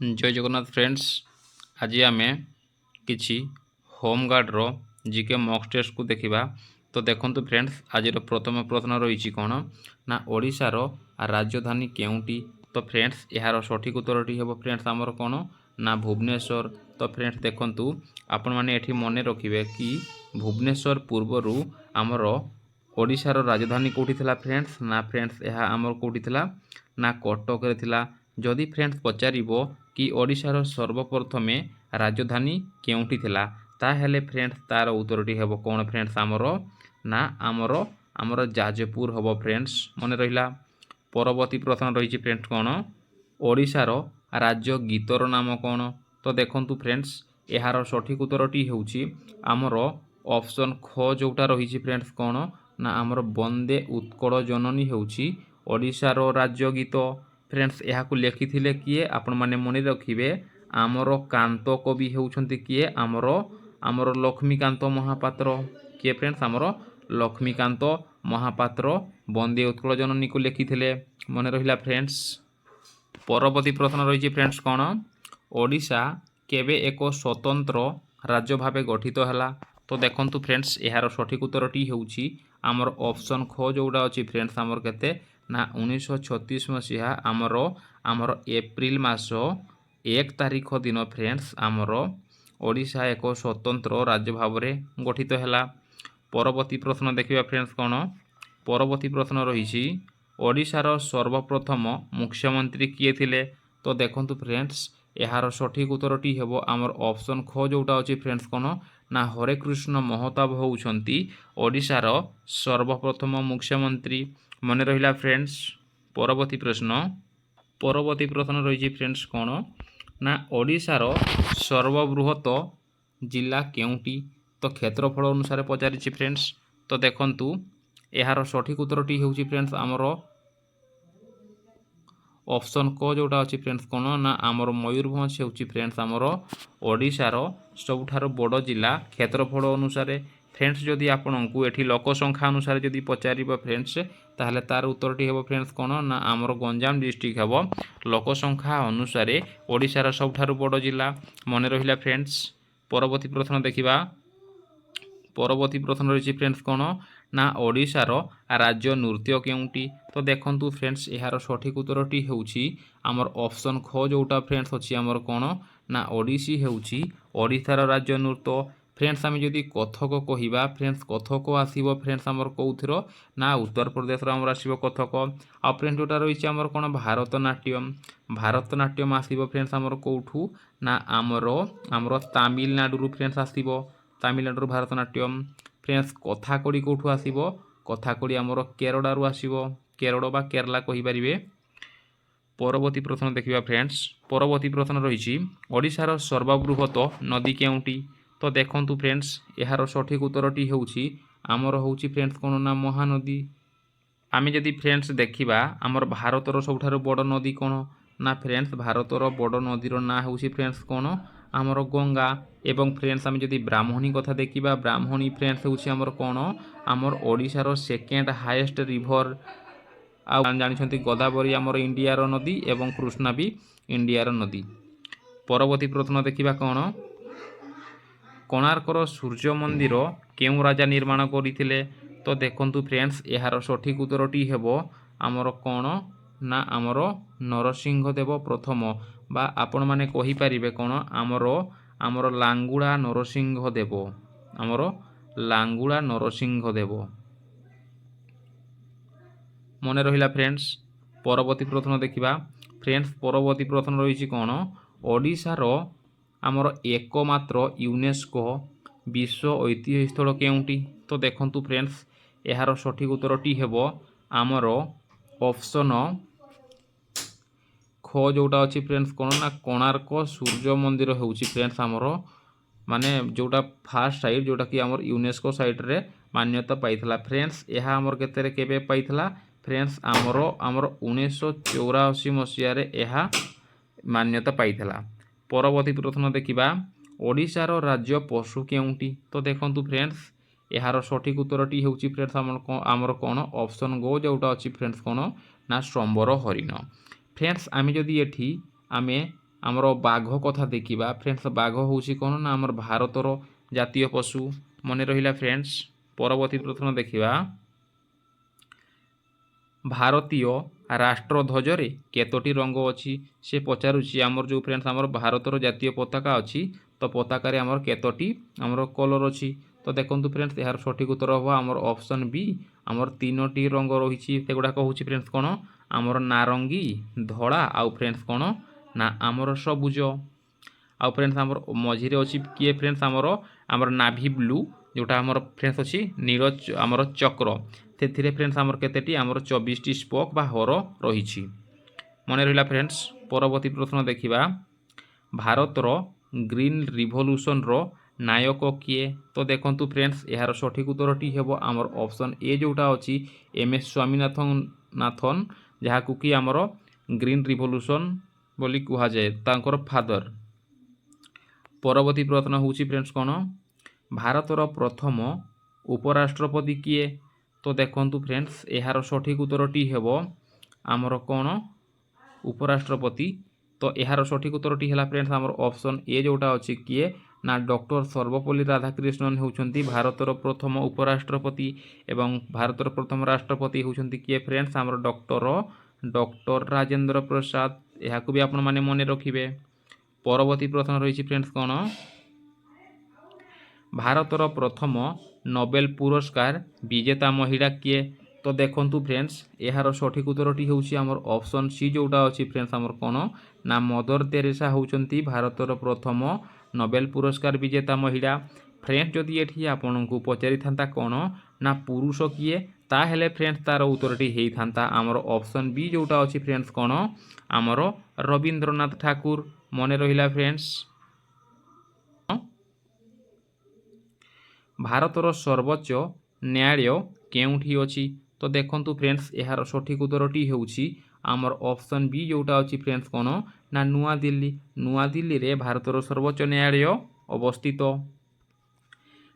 जय जगन्नाथ फ्रेंड्स। आज आम कि होमगार्डर जीके मॉक टेस्ट को देखा। तो देखो फ्रेंड्स, आज प्रथम प्रश्न रही कौन ना ओडिशार राजधानी केउंटी। तो फ्रेंड्स यार सठिक उत्तरटी हे फ्रेंड्स आमर कौन ना भुवनेश्वर। तो फ्रेंड्स देखंतु आपण माने एठी मने रखिबे कि भुवनेश्वर पूर्वरु आमर ओडिशार राजधानी कोठी थिला फ्रेंड्स ना फ्रेंड्स यह आमर कोठी थिला ना कटक रे थिला। जदि फ्रेंड्स पचारिबो कि ओडिशार सर्वप्रथमे राजधानी केउंठी थिला ताहेले फ्रेंड्स तार उत्तरटी हेबो कोन फ्रेंड्स आमर ना आमर जाजपुर हबो फ्रेंड्स मने रहिला। परवर्ती प्रश्न रही फ्रेंड्स कौन ओडिशार राज्य गीतर नाम कौन। तो देखंतु फ्रेंड्स यार सठिक उत्तरटी हेउची आमर ऑप्शन ख जोटा रही फ्रेंड्स कौन ना आमर वंदे उत्कल जननी हेउची ओडिशार राज्य गीत। फ्रेंड्स यहाँ लिखिथिले किए आपण माने मने रखिबे आमर कांत कवि हेउछंती किए आमर लक्ष्मीकांत महापात्र। किए फ्रेंड्स आमर लक्ष्मीकांत महापात्र वंदे उत्कल जननी को लिखिथिले मने रहिला फ्रेंड्स। परवर्ती प्रश्न रही फ्रेंड्स कौन ओडिशा केबे एक स्वतंत्र राज्य भावे गठित हैला। तो देखंतु फ्रेंड्स यार सठिक उत्तरटी हेउची आमर ऑप्शन ख जोटा अछि फ्रेंड्स आमर केते ना 1936 मसीहा आमर एप्रिल मास 1 तारिख दिन फ्रेंड्स आमर ओडिशा एक स्वतंत्र राज्य भाव में गठित हैला। परवर्ती प्रश्न देखिबा फ्रेंड्स कौन परवर्ती प्रश्न रही ओडिशार सर्वप्रथम मुख्यमंत्री किए थिले। तो देखंतु फ्रेंड्स यार सठिक उत्तरटी हेबो आमर ऑप्शन ख जोटा अछि फ्रेंड्स कौन ना हरेकृष्ण महताब होउछंती ओडिशार सर्वप्रथम मुख्यमंत्री मने रहिला फ्रेंड्स। परवर्ती प्रश्न रही फ्रेंड्स कौन ना ओडिशार सर्वबृहत जिला केउंटी। तो क्षेत्रफल अनुसार पचारि फ्रेंड्स। तो देखंतु यार सठिक उत्तरटी हेउची फ्रेंड्स आमर ऑप्शन क जोटा अछि फ्रेंड्स कौन ना आमर मयूरभंज हेउची फ्रेंड्स आमर ओडिशार सबुठार बड़ जिला क्षेत्रफल अनुसार। फ्रेंड्स जदि आपको एठी लोक संख्या अनुसार जदि पचारिबो फ्रेंड्स ताहले तार उत्तरटी हेबो फ्रेंड्स कौन ना आमर गंजाम डिस्ट्रिक्ट हेबो लोक संख्या अनुसार ओडिशार सबुठार बड़ जिला मने रहिला फ्रेंड्स। परवर्ती प्रश्न देखिबा। परवर्ती प्रश्न रही फ्रेंड्स कौन ना ओडिशार राज्य नृत्य केउंटी। तो देखंतु फ्रेंड्स यार सठिक उत्तरटी हेउची आमर ऑप्शन ख जोटा फ्रेंड्स अछि आमर कौन ना ओडिसी हेउची ओडिशार राज्य नृत्य। फ्रेंड्स आम जदि कथक कहिबा फ्रेंड्स कथक आसीबो फ्रेंड्स आमर कौथर ना उत्तर प्रदेश आमर आसीबो कथक। आ फ्रेंड्स जोटा रही आमर कौन भारतनाट्यम आसीबो फ्रेंड्स आमर कौठू ना आमर तामिलनाडु फ्रेंड्स आसीबो तामिलनाडु भारतनाट्यम। फ्रेंड्स कथाकड़ी कौठू आसीबो कथाकड़ी आमर केरड़ारू आसीबो केरड़ बा केरला कहि परिबे। परवर्ती प्रश्न देखिबा फ्रेंड्स। परवर्ती प्रश्न रही ओडिशार सर्वबृहत नदी केउंटी। तो देखंतु फ्रेंड्स यार सठिक उत्तरटी हेउची आमर होउची फ्रेंड्स कोन ना महानदी। आमे जदि फ्रेंड्स देखिबा आमर भारतर सबुठार बड़ नदी कोन ना फ्रेंड्स भारतर बड़ नदीर ना होउची फ्रेंड्स कोन आमर गंगा। एवं फ्रेंड्स आमे जदि ब्राह्मणी कथा देखिबा ब्राह्मणी फ्रेंड्स होउची आमर कोन आमर ओडिशार सेकेंड हाईएस्ट रिवर। आ जानिछंती गोदावरी आमर इंडियार नदी एवं कृष्णा भी इंडियार नदी। परवर्ती प्रश्न देखिबा कोन कोणार्कर सूर्य मंदिर केउ राजा निर्माण करथिले। तो देखंतु फ्रेंड्स यार सठिक उत्तरटी हेबो आमर कोन ना आमर नरसिंह देव प्रथम बा आपण माने कहि परिबे कोन आमर लांगुड़ा नरसिंह देव आमर लांगुड़ा नरसिंह देव मने रहिला फ्रेंड्स। परवर्ती प्रश्न देखिबा फ्रेंड्स। परवर्ती प्रश्न रही कौन ओडिशार आमर एकमात्र यूनेस्को विश्व ऐतिह्य स्थल केउंटी। तो देखंतु फ्रेंड्स यार सठिक उत्तरटी हेबो आमर ऑप्शन ख जोटा अछि फ्रेंड्स कोन ना कोणार्क सूर्य मंदिर हेउची फ्रेंड्स आमर माने जोटा फास्ट साइट जोटा कि आमर यूनेस्को साइट रे मान्यता पाइथला। फ्रेंड्स यह आमर केते केबे पाइथला फ्रेंड्स आमर 1984 मसीह रे यह मान्यता पाइथला। परवर्ती प्रश्न देखिबा ओडिशार राज्य पशु केउंटी। तो देखंतु फ्रेंड्स यार सठिक उत्तरटी हेउची फ्रेंड्स आमर कोन ऑप्शन गो जोटा अछि फ्रेंड्स कोन ना संबर हरिण। फ्रेंड्स आमे जदि एठी आमे आमर बाघ कथा देखा फ्रेंड्स बाघ हूँ कौन ना आमर भारतर जातीय पशु मन रहा फ्रेंड्स। परवर्ती प्रश्न देखा भारतीय राष्ट्रध्वज केतोटी रंग अच्छी से पचारुची आमर जो फ्रेंड्स आमर भारतर जातीय पताका अच्छी तो पताकार आमर केतोटी आमर कलर अच्छी तो देखो फ्रेंड्स यार सठिक उत्तर हम आमर ऑप्शन बी आमर तीनोटी रंग रही गुड़ाक हूँ फ्रेंड्स कौन आमर नारंगी धड़ा आउ फ्रेंड्स कौन ना आमर सबुज आउ फ्रेंड्स आमर मझिरे अच्छी किए फ्रेंड्स आमर नाभी ब्लू जोटा आमर फ्रेंड्स अच्छी नील आमर चक्र से फ्रेंड्स आमर केतेटी आमर 24टी स्पोक बा हर रही मन रहा फ्रेंड्स। परवर्ती प्रश्न देखा भारतर ग्रीन रिवोल्यूशन रो नायक किए तो देखो फ्रेंड्स यार सठिक उत्तरटी हे आमर ऑप्शन ए जोटा अच्छी MS स्वामीनाथन जहाँ कि आमर ग्रीन रिवोल्यूशन बोली कह जाए तांकर फादर। परवर्ती प्रश्न हूँ फ्रेंड्स कौन भारतर प्रथम उपराष्ट्रपति किए तो देखो फ्रेंड्स यार सठिक उत्तरटी हे आमर कौन उपराष्ट्रपति तो यार सठिक उत्तरटी है फ्रेंड्स आमर ऑप्शन ए जोटा अच्छी किए ना डॉक्टर सर्वपल्ली राधाकृष्णन होउछंती भारतर प्रथम उपराष्ट्रपति एवं भारतर प्रथम राष्ट्रपति होउछंती किए फ्रेंड्स आमर डॉक्टर राजेंद्र प्रसाद यह भी आपण माने मन रखिबे। परवर्ती प्रश्न रही फ्रेंड्स कौन भारतर प्रथम नोबेल पुरस्कार विजेता महिला किए तो देखो फ्रेंड्स यार सठिक उत्तरटी हूँ आमर ऑप्शन सी जोटा अच्छी फ्रेंड्स आमर कौन ना मदर तेरेसा होउछंती भारतर प्रथम नोबेल पुरस्कार विजेता महिला। फ्रेंड्स जदि ये आपन को पचारि था कौन ना पुरुष किए ताहेले फ्रेंड्स तार उत्तरटी होता आमर ऑप्शन बी जोटा अच्छी फ्रेंड्स कौन आमर रवींद्रनाथ ठाकुर मन रहा फ्रेंड्स। भारतर सर्वोच्च न्यायालय केउठी अच्छी तो देखो फ्रेंड्स यार सठिक उत्तरटी हूँ आमर ऑप्शन बी जोटा अच्छी फ्रेंड्स कौन ना नुआ दिल्ली रे भारतर सर्वोच्च न्यायालय अवस्थित।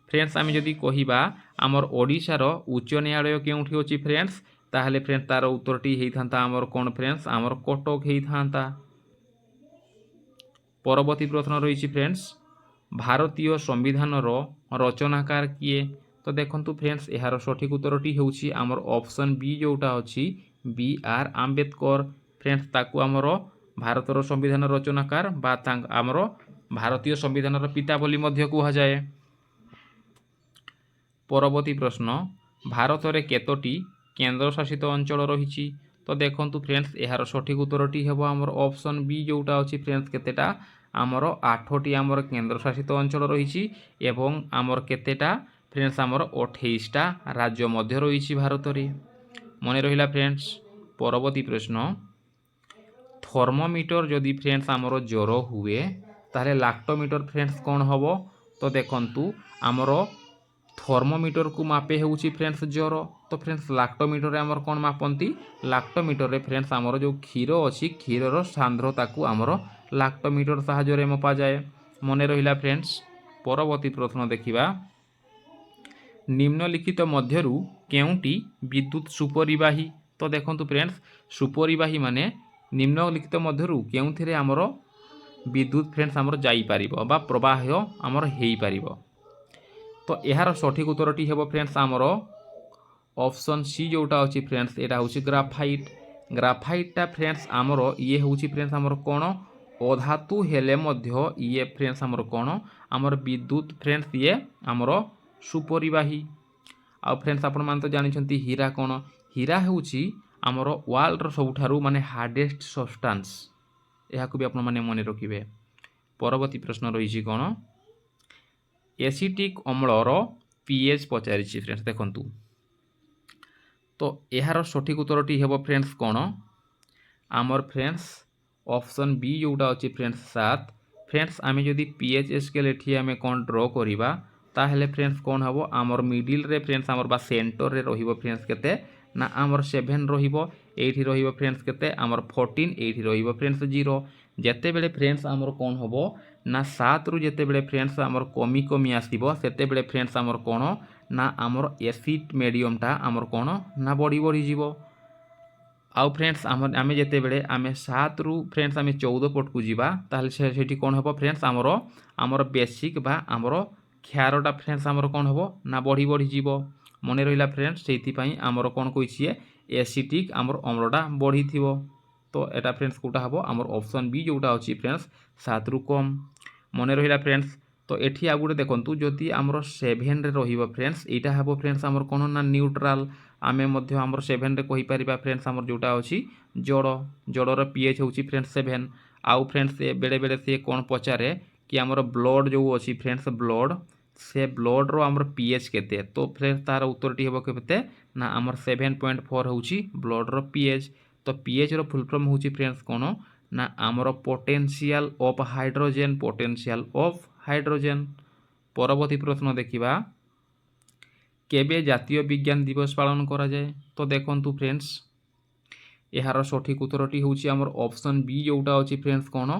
फ्रेंड्स आम जदि कहिबा आमर ओडिशार उच्च न्यायालय केउठी अच्छी फ्रेंड्स ताहले फ्रेंड्स तार उत्तरटी होता आमर कौन फ्रेंड्स आमर कटक होता। परवर्ती प्रश्न रही फ्रेंड्स भारतीय संविधान रचनाकार किए तो देखो फ्रेंड्स यार सठिक उत्तरटी हूँ आमर ऑप्शन बी जोटा अच्छी BR आम्बेडकर फ्रेंड्स ताकू आमर भारतर संविधान रचनाकार बा आमर भारतीय संविधान पिता बोली मध्य कह जाए। परवर्ती प्रश्न भारत में केतोटी केंद्र शासित अंचल रही तो देखो फ्रेंड्स यार सठिक उत्तरटी हे आमर ऑप्शन बी जोटा अच्छी फ्रेंड्स केतेटा आमर 8टी आमर केंद्र शासित अंचल रही एवं आमर केतेटा फ्रेंड्स आमर 28टा राज्य मध्य रही भारत में मन रहा फ्रेंड्स। परवर्ती प्रश्न थर्मोमीटर जदि फ्रेंड्स आमर ज्वर हुए ताहले लैक्टोमीटर फ्रेंड्स कौन हम तो देखंतु आमर थर्मोमीटर को मापे हूँ फ्रेंड्स ज्वर तो फ्रेंड्स लैक्टोमीटर आमर कौन मापती लैक्टोमीटर फ्रेंड्स आमर जो क्षीर अच्छी क्षीर सांद्रता को आमर लैक्टोमीटर साहाय्य मपा जाए मन रहा फ्रेंड्स। परवर्ती प्रश्न देखा निम्नलिखित मध्यरु केउंटी विद्युत सुपरिवाही तो देखो फ्रेंड्स सुपरिवाही माने निम्नलिखित मध्यरु केउंथिरे आमर विद्युत फ्रेंड्स आमर जाई पारिबो बा प्रवाह आमर हेई पारिबो तो यार सठिक उत्तरटी हे फ्रेंड्स आमर ऑप्शन सी जोटा अच्छी फ्रेंड्स यहाँ हूँ ग्राफाइटा फ्रेंड्स आमर ये हूँ फ्रेंड्स आमर कौन अधातु हेले मध्य ये फ्रेंड्स आमर कौन आमर विद्युत फ्रेंड्स ये आमर सुपरिवाही। आ फ्रेंड्स आपण मान तो जानी हीरा कौन हीरा हूँ आमर वर्ल्ड सबुठारु माने हार्डेस्ट सब्सटेंस यह भी आपण माने मन रखिबे। परवर्ती प्रश्न रही कौन एसिटिक अम्लर pH पचारि फ्रेंड्स देखंतु तो यार सठिक उत्तरटी हे फ्रेंड्स कौन आमर फ्रेंड्स ऑप्शन बी जोटा अच्छी फ्रेंड्स 7 फ्रेंड्स आम जदि pH स्केल एठी आम कौन ड्र करिबा ताहले फ्रेंड्स कौन हम आमर मिडिल रे फ्रेंड्स आमर बा सेंटर रे रहिबो फ्रेंड्स केते ना आमर 7 रहिबो एठी रहिबो फ्रेंड्स केते आमर 14 एठी रहिबो फ्रेंड्स 0 जेते बेले फ्रेंड्स आमर कौन हबो ना 7 रु जेते बेले फ्रेंड्स आमर कमी कमी आसीबो सेते बेले फ्रेंड्स आमर कौन ना आमर एसिड मीडियमटा आमर कौन ना बढ़ी बढ़ी जीवो आउ फ्रेंड्स आम जितेबले आम 7 रु फ्रेंड्स आम 14 पट को जीवा ताहले सेठी कौन हम फ्रेंड्स आमर बेसिक बा आमर क्षारटा फ्रेंड्स आमर कौन हम ना बढ़ी बढ़ी जीव मन रहा फ्रेंड्स से आमर कौन कही एसिटिक आमर अम्लटा बढ़ी थी तो एटा फ्रेंड्स कोटा हम आमर ऑप्शन बी जोटा अच्छी फ्रेंड्स 7 रु कम मन रहा फ्रेंड्स। तो एठी आ गुटे देखंतु जदि आमर 7 रे रहिबो फ्रेंड्स एटा हबो फ्रेंड्स आमर कोन ना न्यूट्रल आमे मध्य आमर 7 रे कहि परिबा फ्रेंड्स आमर जोटा अछि जड़ जड़र पीएच होछि फ्रेंड्स 7 आउ फ्रेंड्स बेले बेले से कोन पचारे कि आमर ब्लड जो अछि फ्रेंड्स ब्लड से ब्लड रो आमर पीएच केते तो फ्रेंड्स तार उत्तरटी हेबो केते ना आमर 7.4 होछि ब्लड रो पीएच। तो पीएच रो फुल फॉर्म होछि फ्रेंड्स कोन ना आमर potential of hydrogen potential of hydrogen. परवर्ती प्रश्न देखिबा केबे जातीय विज्ञान दिवस पालन करा जाए तो देखंतु फ्रेंड्स यार सठिक उत्तरटी होछि आमर ऑप्शन बी जोटा अछि फ्रेंड्स कोन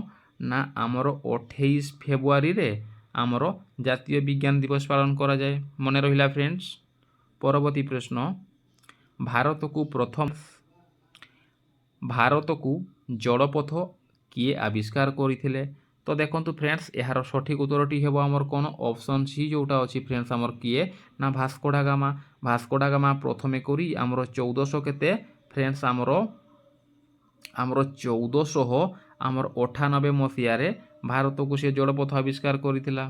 ना आमर 28 फेब्रुआरी रे आमर जातीय विज्ञान दिवस पालन करा जाए मन रहिला फ्रेंड्स। परवर्ती प्रश्न भारत को जलपथ किए आविष्कार करथिले तो देखंतु फ्रेंड्स यार सठिक उत्तरटी हेबो आमर कोन ऑप्शन सी जोटा अछि फ्रेंड्स आमर किए ना भास्को डा गामा प्रथमे करी आमर 1400 केते फ्रेंड्स आमर 1400 आमर 98 मसीह रे भारत को से जलपथ आविष्कार करथिला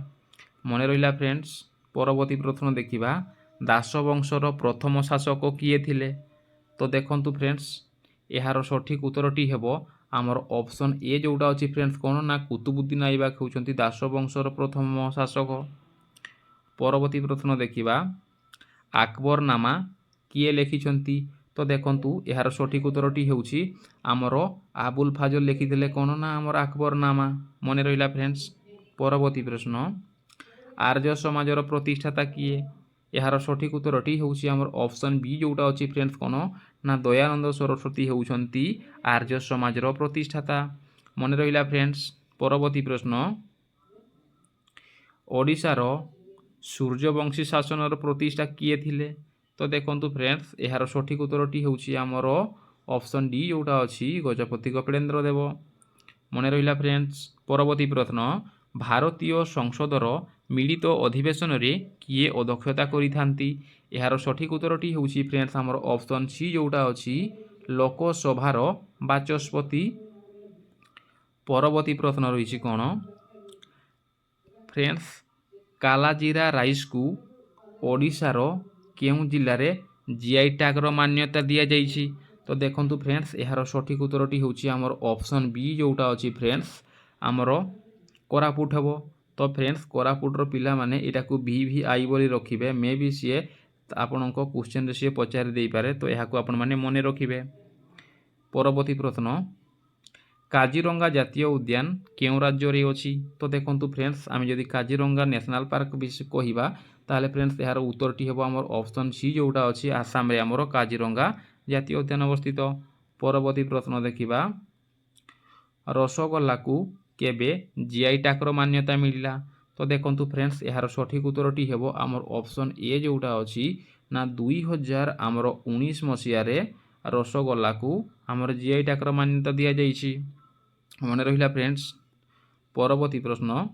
मन रहिला फ्रेंड्स। परवर्ती प्रश्न देखिबा दास वंशर प्रथम शासक किए थिले तो देखंतु फ्रेंड्स यार सठिक उत्तरटी हेबो आमर ऑप्शन ए जोटा अच्छी फ्रेंड्स कौन ना कुतुबुद्दीन ऐबक होउछंती दास वंशर प्रथम शासक। परवर्ती प्रश्न देखिबा आकबरनामा किए लिखिछंती तो देखंतु यार सठिक उत्तरटी हेउछि आमर आबुल फाजल लिखिथिले कौन ना आमर आकबरनामा मन रहिला फ्रेंड्स। परवर्ती प्रश्न आर्य समाजर प्रतिष्ठाता किए यार सठिक उत्तरटी होउछि आमर ऑप्शन बी जोटा अछि फ्रेंड्स कोन ना दयानंद सरस्वती होउछंती आर्य समाजर प्रतिष्ठाता मन रहिला फ्रेंड्स। परवर्ती प्रश्न ओडिशार सूर्यवंशी शासनर प्रतिष्ठा किए थिले तो देखंतु फ्रेंड्स यार सठिक उत्तरटी होउछि आमर ऑप्शन डी जोटा अछि गजपति कपिलेन्द्र देव मन रहिला फ्रेंड्स। परवर्ती प्रश्न भारतीय संसदर मिलित अधिवेशन रे किए अध्यक्षता करिथांती यार सठिक उत्तरटी होउछि फ्रेंड्स आमर ऑप्शन सी जोटा अछि लोकसभार बाचस्पति। परवर्ती प्रश्न रहिछि कोन फ्रेंड्स कालाजीरा राइस को ओडिशार केउ जिल्ला रे जीआई टैग रो मान्यता दिया जाइछि तो देखंतु फ्रेंड्स यार सठिक उत्तरटी होउछि आमर ऑप्शन बी जोटा अछि फ्रेंड्स आमर कोरापुट हेबो। तो फ्रेंड्स कोरापुटर पिला माने एटा को VVI बोली रखिबे मे भी सी आपनको क्वेश्चन रे सी पचारि देई पारे तो याको आपण माने मने रखिबे। परवर्ती प्रश्न काजीरंगा जातीय उद्यान केउ राज्य रे अछि तो देखंतु फ्रेंड्स आमे जदि काजीरंगा नेशनल पार्क विषय कहिबा ताले फ्रेंड्स यार उत्तरटी हेबो आमर ऑप्शन सी जोटा अछि आसाम रे आमर काजीरंगा जातीय उद्यान अवस्थित। परवर्ती प्रश्न देखिबा रसगोल्ला को केबे जीआई टैग रो मान्यता मिलिला तो देखंतु फ्रेंड्स यार सठिक उत्तरटी हेबो आमर ऑप्शन ए जोटा अछि ना 2019 मसीहा रे रसगोल्ला को आमर जीआई टैग रो मान्यता दिया जाइछि मन रहिला फ्रेंड्स। परवर्ती प्रश्न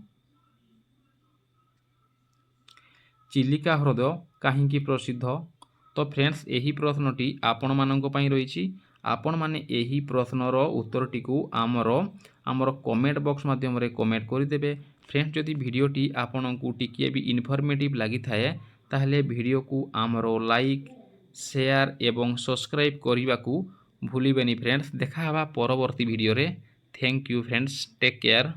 चिलिका ह्रद काहींकी प्रसिद्ध तो फ्रेंड्स यही प्रश्नटी आपण मानक पई रहिछि आपण माने यही प्रश्नर उत्तरटी को आमर कमेंट बॉक्स माध्यम रे कमेंट कर देबे। फ्रेंड्स जदि वीडियोटी आपनकु टिकिए भी इनफॉर्मेटिव लागि थाए ताहले वीडियो को आमर लाइक शेयर एवं सब्सक्राइब करने को भूलिबेनी फ्रेंड्स। देखा हवा परवर्ती वीडियो रे। Thank you friends take care.